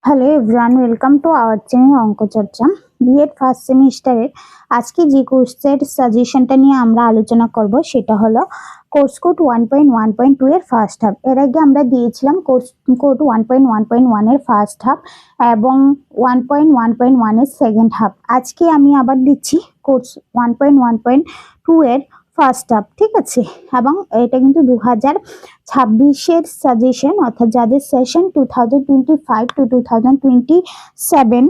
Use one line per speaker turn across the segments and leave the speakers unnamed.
Hello everyone, welcome to our channel অঙ্ক চর্চা। BEd first সেমিস্টারের আজকে যে কোর্সের সাজেশনটা নিয়ে আমরা আলোচনা করব সেটা হলো কোর্স কোড 1.1.2 এর ফার্স্ট হাফ। এর আগে আমরা দিয়েছিলাম কোর্স কোড 1.1.1 এর ফার্স্ট হাফ এবং 1.1.1 এর সেকেন্ড হাফ। আজকে আমি আবার দিচ্ছি কোর্স 1.1.2 এর ফার্স্ট হাফ, ঠিক আছে। এবং এটা কিন্তু 2026-এর সাজেশন, অর্থাৎ যাদের সেশন 2025 to 2027,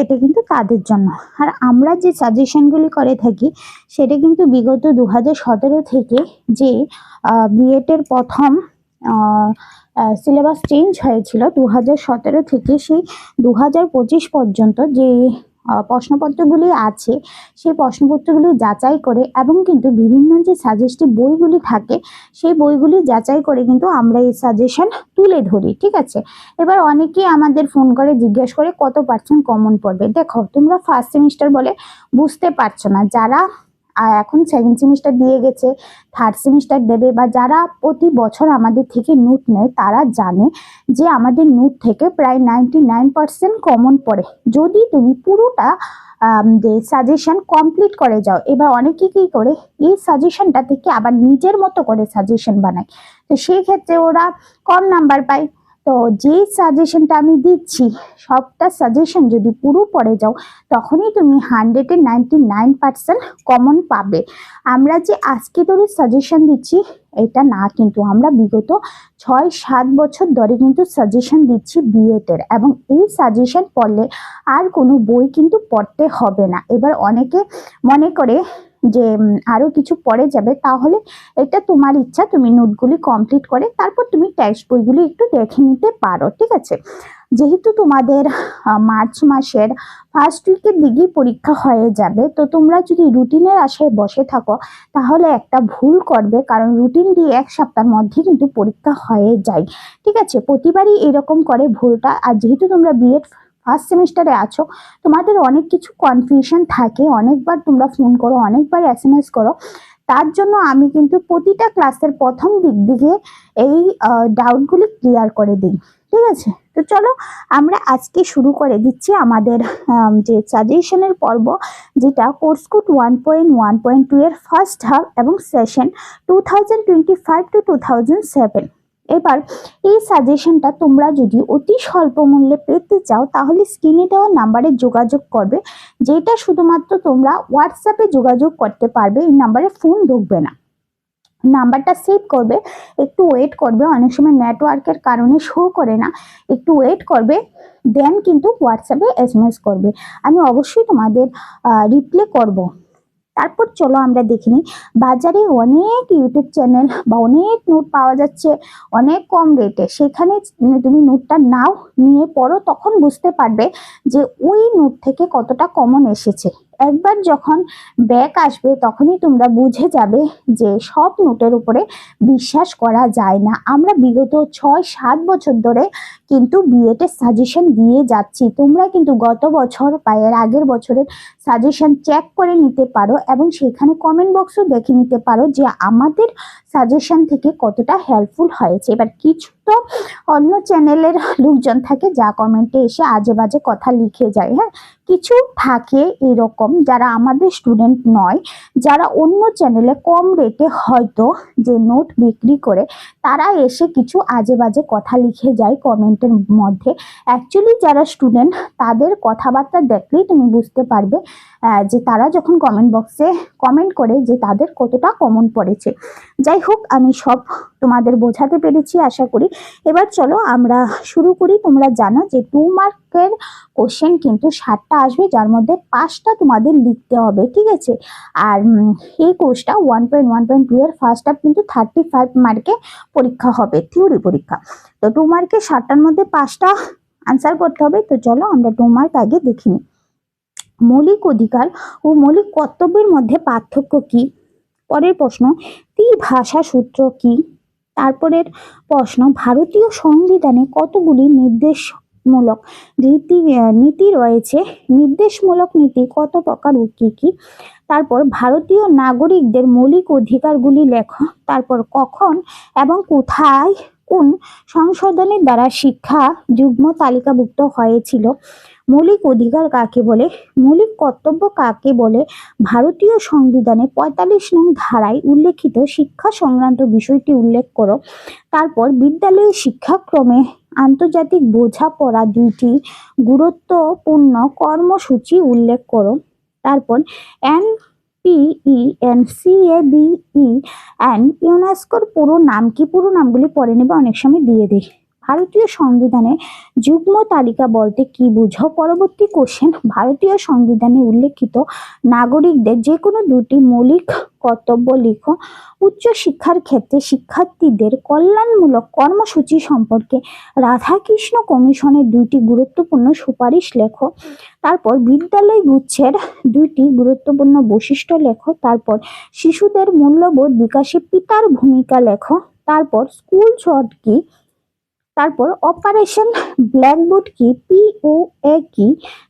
এটা কিন্তু তাদের জন্য। আর আমরা যে সাজেশনগুলি করে থাকি সেটা কিন্তু বিগত 2017 থেকে যে বিএড এর প্রথম সিলেবাস চেঞ্জ হয়েছিল 2017 থেকে সেই 2025 পর্যন্ত যে প্রশ্নপত্রগুলি আছে সেই প্রশ্নপত্রগুলি যাচাই করে এবং কিন্তু বিভিন্ন যে সাজেস্টিভ বইগুলি থাকে সেই বইগুলি যাচাই করে কিন্তু আমরা এই সাজেশন তুলে ধরি, ঠিক আছে। এবার অনেকেই আমাদের ফোন করে জিজ্ঞেস করে কত পার্সেন্ট কমন পড়বে। দেখো, তোমরা ফার্স্ট সেমিস্টার বলে বুঝতে পারছো না, যারা এখন সেকেন্ড সেমিস্টার দিয়ে গেছে, থার্ড সেমিস্টার দেবে, বা যারা প্রতি বছর আমাদের থেকে নোট নেয় তারা জানে যে আমাদের নোট থেকে প্রায় 99% কমন পড়ে যদি তুমি পুরোটা যে সাজেশন কমপ্লিট করে যাও। এবার অনেকে কি করে এই সাজেশনটা থেকে আবার নিজের মতো করে সাজেশন বানায়, তো সেই ক্ষেত্রে ওরা কম নাম্বার পায়। তো যে সাজেশনটা আমি দিচ্ছি সবটা সাজেশন যদি পুরো পড়ে যাও তখনই তুমি 100-99% কমন পাবে। আমরা যে আজকে ধরে সাজেশন দিচ্ছি এটা না, কিন্তু আমরা বিগত 6-7 বছর ধরে কিন্তু সাজেশন দিচ্ছি বিএড এর, এবং এই সাজেশন পড়লে আর কোনো বই কিন্তু পড়তে হবে না। এবার অনেকে মনে করে যে আরো কিছু পড়ে যাবে, তাহলে এটা তোমার ইচ্ছা, তুমি নোটগুলি কমপ্লিট করে তারপর তুমি টেক্সট বইগুলি একটু দেখে নিতে পারো, ঠিক আছে। যেহেতু তোমাদের মার্চ মাসের ফার্স্ট উইকের দিকেই পরীক্ষা হয়ে যাবে, তো তোমরা যদি রুটিনের আশায় বসে থাকো তাহলে একটা ভুল করবে, কারণ রুটিন দিয়ে এক সপ্তাহের মধ্যে কিন্তু পরীক্ষা হয়ে যায়, ঠিক আছে। প্রতিবারই এরকম করে ভুলটা। আর যেহেতু তোমরা বিএড ফার্স্ট সেমিস্টারে আছো, তোমাদের অনেক কিছু কনফিউশন থাকে, অনেকবার তোমরা ফোন করো, অনেকবার এসএমএস করো, তার জন্য আমি কিন্তু প্রতিটা ক্লাসের প্রথম দিকে এই ডাউটগুলি ক্লিয়ার করে দিই, ঠিক আছে। তো চলো আমরা আজকে শুরু করে দিচ্ছি আমাদের যে সাজেশনের পর্ব, যেটা কোর্স কোড 1.1.2 এর ফার্স্ট হাফ এবং সেশন 2025 to 2007। এবার এই সাজেশনটা তোমরা যদি অতি স্বল্প মূল্যে পেতে চাও তাহলে স্ক্রিনে দেওয়া নাম্বারে যোগাযোগ করবে, যেটা শুধুমাত্র তোমরা হোয়াটসঅ্যাপে যোগাযোগ করতে পারবে, এই নাম্বারে ফোন ঢুকবে না। নাম্বারটা সেভ করবে, একটু ওয়েট করবে, অনেক সময় নেটওয়ার্কের কারণে শো করে না, একটু ওয়েট করবে, দেন কিন্তু হোয়াটসঅ্যাপে এসএমএস করবে, আমি অবশ্যই তোমাদের রিপ্লাই করব। তারপর চলো আমরা দেখে নিই, বাজারে অনেক ইউটিউব চ্যানেল বা অনেক নোট পাওয়া যাচ্ছে অনেক কম রেটে, সেখানে তুমি নোটটা নাও, নিয়ে পড়ো, তখন বুঝতে পারবে যে ওই নোট থেকে কতটা কমন এসেছে। একবার যখন ব্যাক আসবে তখনই তোমরা বুঝে যাবে যে সব নোটের উপরে বিশ্বাস করা যায় না। আমরা বিগত 6-7 বছর ধরে কিন্তু বিএড এর সাজেশন দিয়ে যাচ্ছি, তোমরা কিন্তু গত বছর বা এর আগের বছরের সাজেশন চেক করে নিতে পারো এবং সেখানে কমেন্ট বক্সও দেখে নিতে পারো যে আমাদের সাজেশন থেকে কতটা হেল্পফুল হয়েছে। এবার কিছু তো অন্য চ্যানেলের লোকজন থাকে যা কমেন্টে এসে আজে বাজে কথা লিখে যায়, হ্যাঁ, কিছু থাকে এরকম যারা আমাদের স্টুডেন্ট নয়, যারা অন্য চ্যানেলে কম রেটে হয়তো যে নোট বিক্রি করে, তারা এসে কিছু আজে বাজে কথা লিখে যায় কমেন্টের মধ্যে। অ্যাকচুয়ালি যারা স্টুডেন্ট তাদের কথাবার্তা দেখলেই তুমি বুঝতে পারবে যে তারা যখন কমেন্ট বক্সে কমেন্ট করে যে তাদের কতটা কমন পড়েছে। যাই হোক, আমি সব তোমাদের বোঝাতে পেরেছি আশা করি। এবার চলো আমরা শুরু করি। তোমরা জানো যে 2 মার্কের কোশ্চেন কিন্তু 60টা আসবে, যার মধ্যে 5টা তোমাদের লিখতে হবে, ঠিক আছে। আর এই কোর্সটা 1.1.2 এর ফার্স্ট হাফ কিন্তু 35 মার্কে পরীক্ষা হবে, থিওরি পরীক্ষা। তো 2 মার্কে 60টার মধ্যে 5টা আনসার করতে হবে। তো চলো আমরা 2 মার্ক আগে দেখি নিই। মৌলিক অধিকার ও মৌলিক কর্তব্যের মধ্যে পার্থক্য কি? পরের প্রশ্ন, ত্রিভাষা সূত্র কি? তারপরের প্রশ্ন, ভারতীয় সংবিধানে কতগুলি নির্দেশমূলক নীতি রয়েছে? নির্দেশমূলক নীতি কত প্রকার ও কি কি? তারপর ভারতীয় নাগরিকদের মৌলিক অধিকারগুলি লেখো। তারপর কখন এবং কোথায় কোন সংশোধনের দ্বারা শিক্ষা যুগ্ম তালিকাভুক্ত হয়েছিল? মৌলিক অধিকার কাকে বলে? মৌলিক কর্তব্য কাকে বলে? ভারতীয় সংবিধানে ৪৫ নং ধারায় উল্লেখিত শিক্ষা সংক্রান্ত বিষয়টি উল্লেখ করো। তারপর বিদ্যালয়ের শিক্ষাক্রমে আন্তর্জাতিক বোঝাপড়া ২টি গুরুত্বপূর্ণ কর্মসূচি উল্লেখ করো। তারপর NPENCABE ইউনেস্কোর পুরো নাম কি? পুরো নামগুলি পড়ে নেবে, অনেক সময় দিয়ে দিই। ভারতীয় সংবিধানে যুগ্ম তালিকা বলতে কি বুঝো? পরবর্তী কোশ্চেন, ভারতীয় সংবিধানে উল্লেখিত নাগরিকদের যে কোনো দুটি মৌলিক কর্তব্য লিখো। উচ্চ শিক্ষার ক্ষেত্রে শিক্ষার্থীদের কল্যাণমূলক কর্মসূচি সম্পর্কে রাধাকৃষ্ণ কমিশনের 2টি গুরুত্বপূর্ণ সুপারিশ লেখো। তারপর বিদ্যালয় গুচ্ছের 2টি গুরুত্বপূর্ণ বৈশিষ্ট্য লেখো। তারপর শিশুদের মূল্যবোধ বিকাশে পিতার ভূমিকা লেখো। তারপর স্কুল শট কি? তারপর অপারেশন ব্ল্যাকবোর্ড কি? POA কি?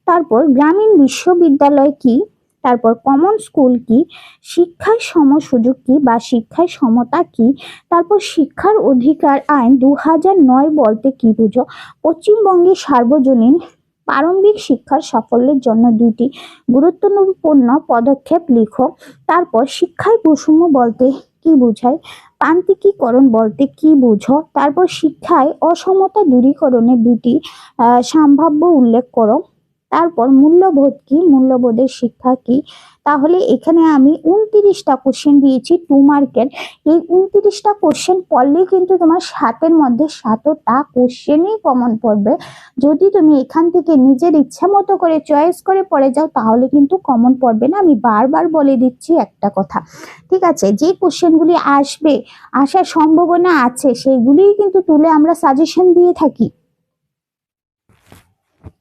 তারপর গ্রামীণ বিশ্ববিদ্যালয় কি? তারপর কমন স্কুল কি? শিক্ষার সম সুযোগ কি বা শিক্ষার সমতা কি? তারপর শিক্ষার অধিকার আইন 2009 বলতে কি বুঝো? পশ্চিমবঙ্গের সার্বজনীন প্রারম্ভিক শিক্ষার সাফল্যের জন্য 2টি গুরুত্বপূর্ণ পদক্ষেপ লিখো। তারপর শিক্ষায় বৈষম্য বলতে কি বোঝায়? প্রান্তিকীকরণ বলতে কি বুঝো? তারপর শিক্ষায় অসমতা দূরীকরণের 2টি সম্ভাব্য উল্লেখ করো। তারপর মূল্যবোধ কি? মূল্যবোধের শিক্ষা কি? তাহলে এখানে আমি 29টা কোশ্চেন দিয়েছি 2 মার্কের। এই 29টা কোশ্চেন পড়লেই কিন্তু তোমার 7-এর মধ্যে 7টা কোশ্চেনই কমন পড়বে। যদি তুমি এখান থেকে নিজের ইচ্ছা মতো করে চয়েস করে পড়ে যাও তাহলে কিন্তু কমন পড়বে না। আমি বারবার বলে দিচ্ছি একটা কথা, ঠিক আছে? যে কোশ্চেনগুলি আসবে, আসার সম্ভাবনা আছে, সেইগুলিই কিন্তু তুলে আমরা সাজেশন দিয়ে থাকি।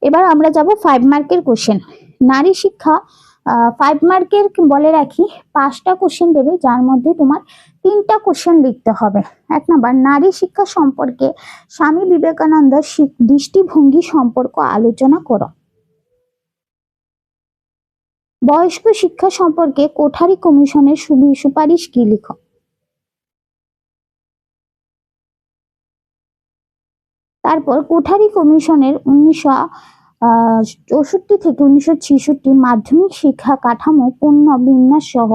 এবার আমরা যাব 5 মার্কের কোশ্চেন। নারী শিক্ষা 5 মার্কের বলে রাখি 5টা কোশ্চেন দেবে, যার মধ্যে তোমার 3টা কোশ্চেন লিখতে হবে। 1 নাম্বার, নারী শিক্ষা সম্পর্কে স্বামী বিবেকানন্দের দৃষ্টিভঙ্গি সম্পর্ক আলোচনা করো। বয়স্ক শিক্ষা সম্পর্কে কোঠারি কমিশনের সুপারিশ কি? লিখো। তারপর কোঠারি কমিশনের 1964 থেকে 1966 মাধ্যমিক শিক্ষা কাঠামো পুনর্বিন্যাস সহ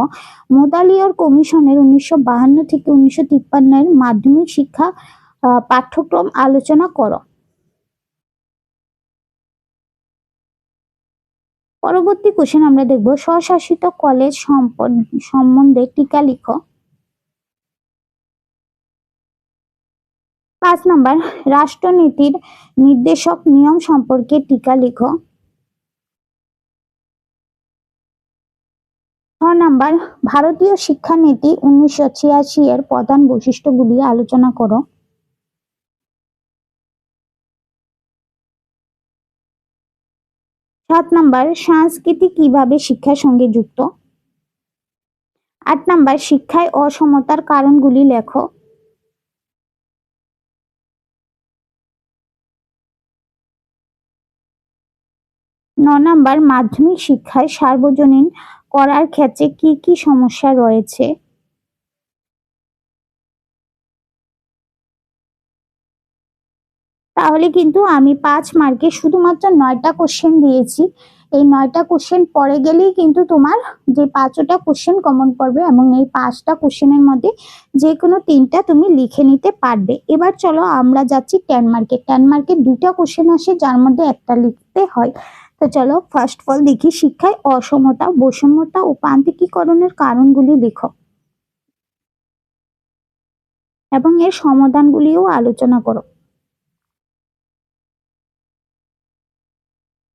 মোদালিয়ার কমিশনের 1952 থেকে 1953 মাধ্যমিক শিক্ষা পাঠ্যক্রম আলোচনা করো। পরবর্তী কোশ্চেন আমরা দেখব, স্বশাসিত কলেজ সম্বন্ধে টিকা লিখো। 5 নাম্বার, রাষ্ট্রনীতির নির্দেশক নিয়ম সম্পর্কে টিকা লিখো। 6 নাম্বার, ভারতীয় শিক্ষানীতি 1986 এর প্রধান বৈশিষ্ট্যগুলি আলোচনা করো। 7 নাম্বার, সংস্কৃতি কিভাবে শিক্ষার সঙ্গে যুক্ত। 8 নাম্বার, শিক্ষায় অসমতার কারণগুলি লেখো। 9 নাম্বার, মাধ্যমিক শিক্ষায় সার্বজনীন করার ক্ষেত্রে কি কি সমস্যা রয়েছে। তাহলে কিন্তু আমি 5 মার্কে শুধুমাত্র 9টা কোশ্চেন দিয়েছি। এই 9টা কোশ্চেন পড়ে গেলেই কিন্তু তোমার যে 5টা কোশ্চেন কমন পড়বে এবং এই 5টা কোশ্চেনের মধ্যে যে কোনো 3টা তুমি লিখে নিতে পারবে। এবার চলো আমরা যাচ্ছি 10 মার্কে। 10 মার্কে 2টা কোশ্চেন আসে, যার মধ্যে একটা লিখতে হয়। তো চলো ফার্স্ট অফ অল দেখি, শিক্ষায় অসমতা, বৈষম্যতা ও প্রান্তিকীকরণের কারণগুলি লিখো এবং এর সমাধানগুলিও আলোচনা করো।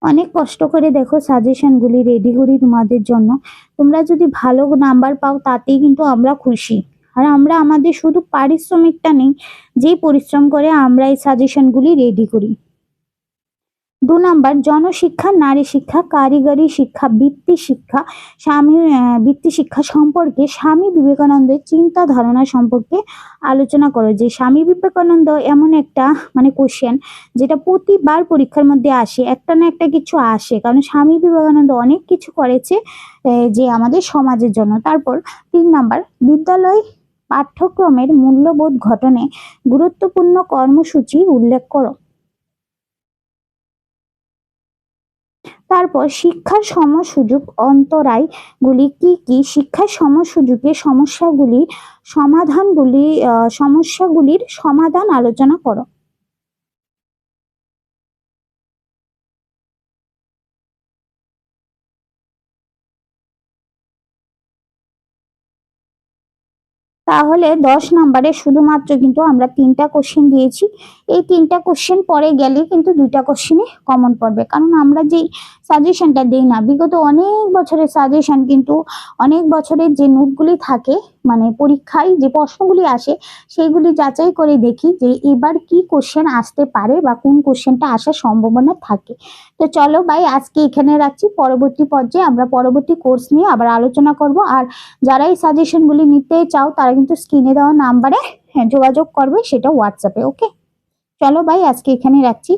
অনেক কষ্ট করে দেখো সাজেশনগুলি রেডি করি তোমাদের জন্য। তোমরা যদি ভালো নাম্বার পাও তাতেই কিন্তু আমরা খুশি। আর আমরা আমাদের শুধু পারিশ্রমিকটা নেই, যে পরিশ্রম করে আমরা এই সাজেশনগুলি রেডি করি। 2 নাম্বার, জনশিক্ষা, নারী শিক্ষা, কারিগরি শিক্ষা, বৃত্তি শিক্ষা সম্পর্কে স্বামী বিবেকানন্দের চিন্তা ধারণা সম্পর্কে আলোচনা করো। যে স্বামী বিবেকানন্দ এমন একটা কোশ্চেন যেটা প্রতিবার পরীক্ষার মধ্যে আসে, একটা না একটা কিছু আসে, কারণ স্বামী বিবেকানন্দ অনেক কিছু করেছে যে আমাদের সমাজের জন্য। তারপর 3 নাম্বার, বিদ্যালয় পাঠ্যক্রমের মূল্যবোধ গঠনে গুরুত্বপূর্ণ কর্মসূচি উল্লেখ করো। তারপর শিক্ষার সমসুযোগ অন্তরায়গুলি কি কি, শিক্ষার সমসুযোগের সমস্যাগুলির সমাধান আলোচনা করো। তাহলে 10 নম্বরে শুধুমাত্র কিন্তু আমরা 3টা কোশ্চেন দিয়েছি। এই 3টা কোশ্চেন পরে গেলে কিন্তু 2টা কোশ্চেনে কমন পড়বে, কারণ আমরা যেই সাজেশনটা দিই না, বিগত অনেক বছরের সাজেশন, কিন্তু অনেক বছরের যে নোটগুলি থাকে, মানে পরীক্ষায় যে প্রশ্নগুলি আসে সেইগুলি যাচাই করে দেখি যে এবার কি কোশ্চেন আসতে পারে বা কোন কোশ্চেনটা আসার সম্ভাবনা থাকে। তো চলো ভাই, আজকে এখানে রাখছি। পরবর্তী পর্যায়ে আমরা পরবর্তী কোর্স নিয়ে আবার আলোচনা করব। আর যারা এই সাজেশনগুলি নিতে চাও তারা কিন্তু স্ক্রিনে দেওয়া নাম্বারে যোগাযোগ করবে, সেটা হোয়াটসঅ্যাপে। ওকে, চলো ভাই, আজকে এখানে রাখছি।